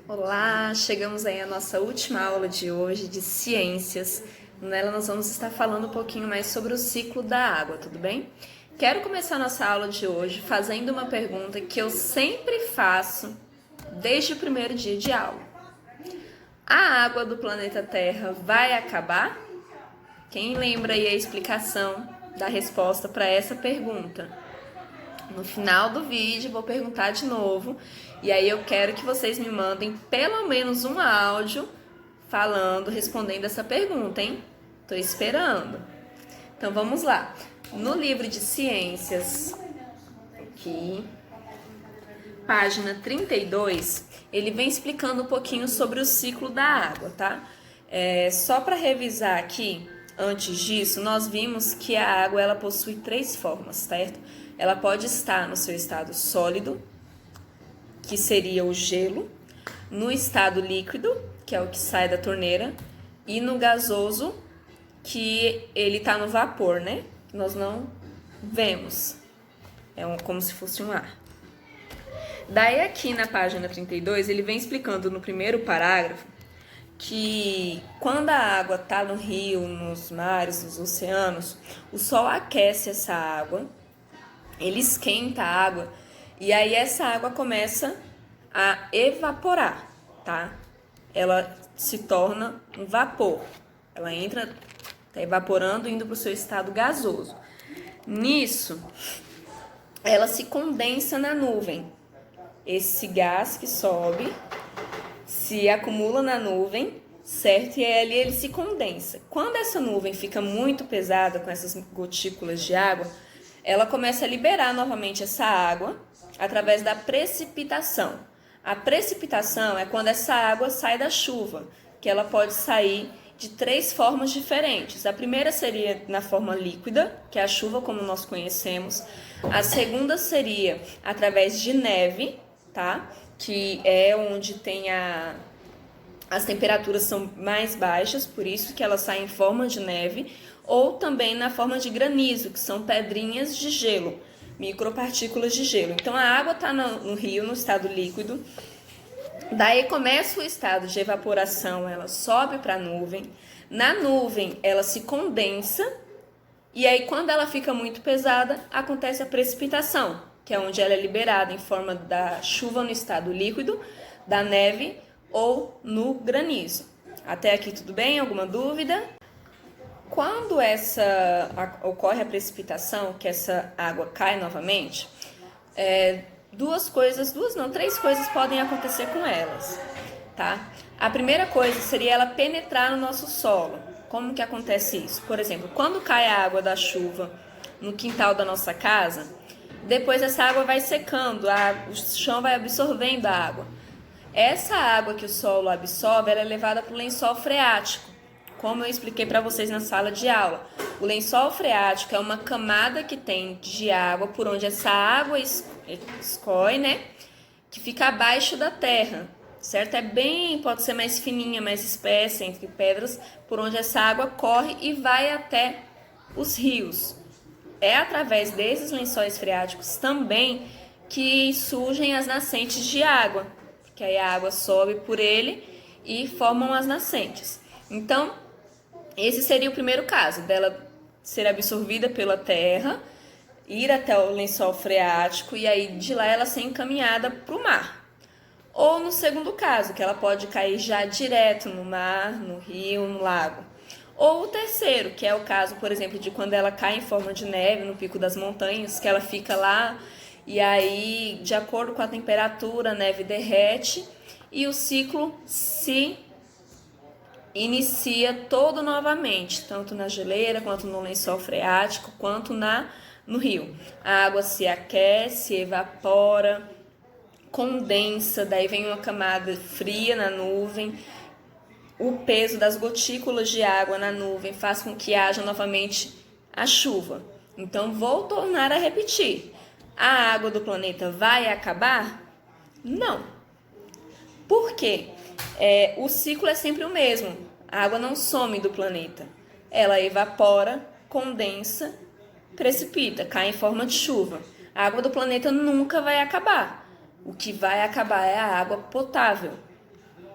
Olá, chegamos aí à nossa última aula de hoje de ciências. Nela nós vamos estar falando um pouquinho mais sobre o ciclo da água, tudo bem? Quero começar a nossa aula de hoje fazendo uma pergunta que eu sempre faço desde o primeiro dia de aula. A água do planeta Terra vai acabar? Quem lembra aí a explicação da resposta para essa pergunta? No final do vídeo vou perguntar de novo e aí eu quero que vocês me mandem pelo menos um áudio respondendo essa pergunta, hein? Tô esperando. Então vamos lá. No livro de ciências, aqui, página 32, ele vem explicando um pouquinho sobre o ciclo da água, tá? Só para revisar aqui, antes disso, nós vimos que a água ela possui três formas, certo? Ela pode estar no seu estado sólido, que seria o gelo, no estado líquido, que é o que sai da torneira, e no gasoso, que ele está no vapor, né? Nós não vemos. Como se fosse um ar. Daí aqui na página 32, ele vem explicando no primeiro parágrafo que quando a água está no rio, nos mares, nos oceanos, o sol aquece essa água, ele esquenta a água e aí essa água começa a evaporar, tá? Ela se torna um vapor. Ela tá evaporando, indo para o seu estado gasoso. Nisso, ela se condensa na nuvem. Esse gás que sobe se acumula na nuvem, certo? E ali ele se condensa. Quando essa nuvem fica muito pesada com essas gotículas de água, ela começa a liberar novamente essa água através da precipitação. A precipitação é quando essa água sai da chuva, que ela pode sair de três formas diferentes. A primeira seria na forma líquida, que é a chuva como nós conhecemos. A segunda seria através de neve, tá? Que é onde tem as temperaturas são mais baixas, por isso que ela sai em forma de neve, ou também na forma de granizo, que são pedrinhas de gelo, micropartículas de gelo. Então a água está no rio, no estado líquido, daí começa o estado de evaporação, ela sobe para a nuvem, na nuvem ela se condensa, e aí quando ela fica muito pesada, acontece a precipitação, que é onde ela é liberada em forma da chuva no estado líquido, da neve ou no granizo. Até aqui tudo bem? Alguma dúvida? Quando ocorre a precipitação, que essa água cai novamente, três coisas podem acontecer com elas, tá? A primeira coisa seria ela penetrar no nosso solo. Como que acontece isso? Por exemplo, quando cai a água da chuva no quintal da nossa casa, depois essa água vai secando, o chão vai absorvendo a água. Essa água que o solo absorve, ela é levada para o lençol freático, como eu expliquei para vocês na sala de aula. O lençol freático é uma camada que tem de água por onde essa água escorre, né? Que fica abaixo da terra, certo? Pode ser mais fininha, mais espessa, entre pedras, por onde essa água corre e vai até os rios. É através desses lençóis freáticos também que surgem as nascentes de água, porque aí a água sobe por ele e formam as nascentes. Então, esse seria o primeiro caso, dela ser absorvida pela terra, ir até o lençol freático e aí de lá ela ser encaminhada para o mar. Ou no segundo caso, que ela pode cair já direto no mar, no rio, no lago. Ou o terceiro, que é o caso, por exemplo, de quando ela cai em forma de neve no pico das montanhas, que ela fica lá e aí, de acordo com a temperatura, a neve derrete e o ciclo se inicia todo novamente, tanto na geleira, quanto no lençol freático, quanto no rio. A água se aquece, evapora, condensa, daí vem uma camada fria na nuvem. O peso das gotículas de água na nuvem faz com que haja novamente a chuva. Então, vou tornar a repetir. A água do planeta vai acabar? Não. Por quê? O ciclo é sempre o mesmo. A água não some do planeta. Ela evapora, condensa, precipita, cai em forma de chuva. A água do planeta nunca vai acabar. O que vai acabar é a água potável.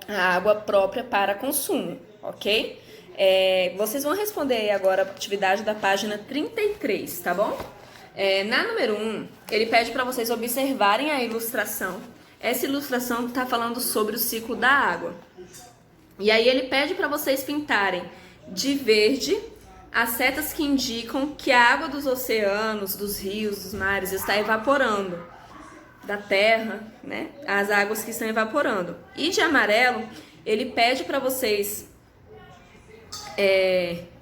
a água própria para consumo, ok? Vocês vão responder aí agora a atividade da página 33, tá bom? Na número 1, ele pede para vocês observarem a ilustração. Essa ilustração está falando sobre o ciclo da água. E aí ele pede para vocês pintarem de verde as setas que indicam que a água dos oceanos, dos rios, dos mares está evaporando, da terra, né? As águas que estão evaporando. E de amarelo, ele pede para vocês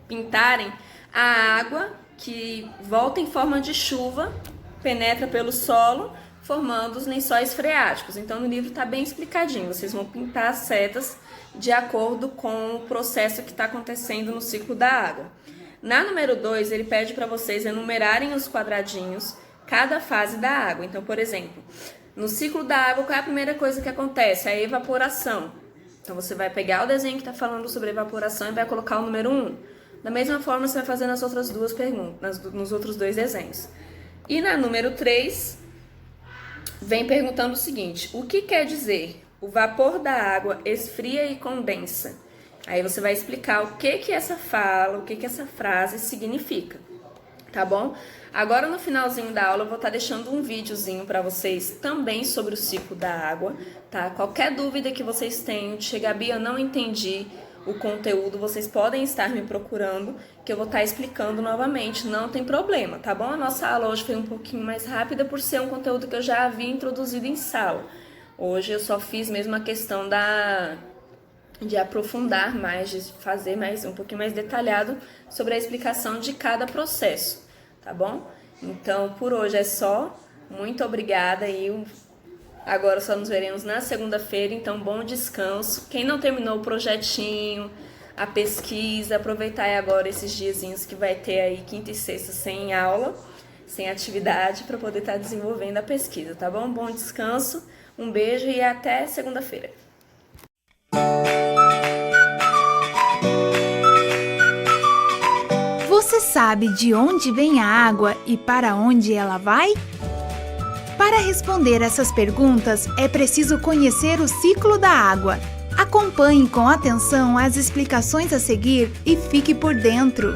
pintarem a água que volta em forma de chuva, penetra pelo solo, formando os lençóis freáticos. Então, no livro está bem explicadinho. Vocês vão pintar as setas de acordo com o processo que está acontecendo no ciclo da água. Na número 2, ele pede para vocês enumerarem os quadradinhos, cada fase da água. Então, por exemplo, no ciclo da água, qual é a primeira coisa que acontece? A evaporação. Então, você vai pegar o desenho que está falando sobre evaporação e vai colocar o número 1. Da mesma forma, você vai fazer nas outras duas perguntas, nos outros 2 desenhos. E na número 3, vem perguntando o seguinte: o que quer dizer o vapor da água esfria e condensa? Aí você vai explicar o que essa fala, o que essa frase significa, tá bom? Agora no finalzinho da aula eu vou estar deixando um videozinho para vocês também sobre o ciclo da água, tá? Qualquer dúvida que vocês tenham, Gabi, eu não entendi o conteúdo, vocês podem estar me procurando, que eu vou estar explicando novamente, não tem problema, tá bom? A nossa aula hoje foi um pouquinho mais rápida por ser um conteúdo que eu já havia introduzido em sala. Hoje eu só fiz mesmo a questão de aprofundar mais, de fazer mais um pouquinho mais detalhado sobre a explicação de cada processo, tá bom? Então, por hoje é só. Muito obrigada e agora só nos veremos na segunda-feira, então bom descanso. Quem não terminou o projetinho, a pesquisa, aproveitar aí agora esses diazinhos que vai ter aí quinta e sexta sem aula, sem atividade, para poder estar desenvolvendo a pesquisa, tá bom? Bom descanso, um beijo e até segunda-feira. Você sabe de onde vem a água e para onde ela vai? Para responder essas perguntas, é preciso conhecer o ciclo da água. Acompanhe com atenção as explicações a seguir e fique por dentro.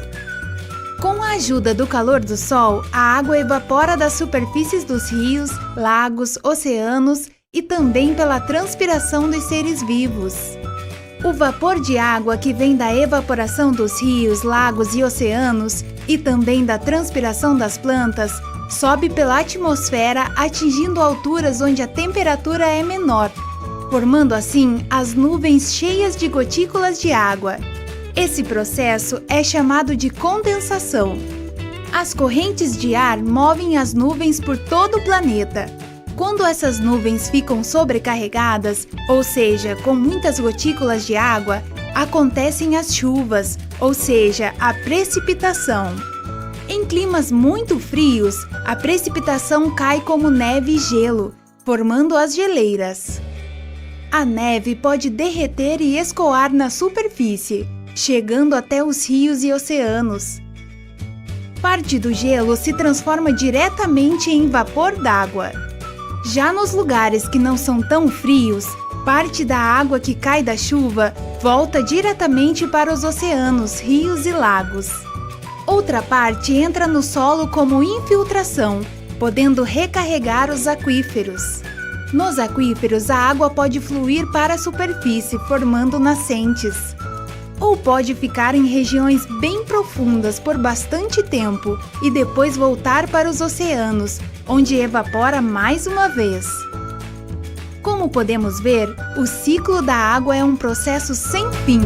Com a ajuda do calor do sol, a água evapora das superfícies dos rios, lagos, oceanos e também pela transpiração dos seres vivos. O vapor de água que vem da evaporação dos rios, lagos e oceanos e também da transpiração das plantas sobe pela atmosfera atingindo alturas onde a temperatura é menor, formando assim as nuvens cheias de gotículas de água. Esse processo é chamado de condensação. As correntes de ar movem as nuvens por todo o planeta. Quando essas nuvens ficam sobrecarregadas, ou seja, com muitas gotículas de água, acontecem as chuvas, ou seja, a precipitação. Em climas muito frios, a precipitação cai como neve e gelo, formando as geleiras. A neve pode derreter e escoar na superfície, chegando até os rios e oceanos. Parte do gelo se transforma diretamente em vapor d'água. Já nos lugares que não são tão frios, parte da água que cai da chuva volta diretamente para os oceanos, rios e lagos. Outra parte entra no solo como infiltração, podendo recarregar os aquíferos. Nos aquíferos, a água pode fluir para a superfície, formando nascentes. Ou pode ficar em regiões bem profundas por bastante tempo e depois voltar para os oceanos, onde evapora mais uma vez. Como podemos ver, o ciclo da água é um processo sem fim.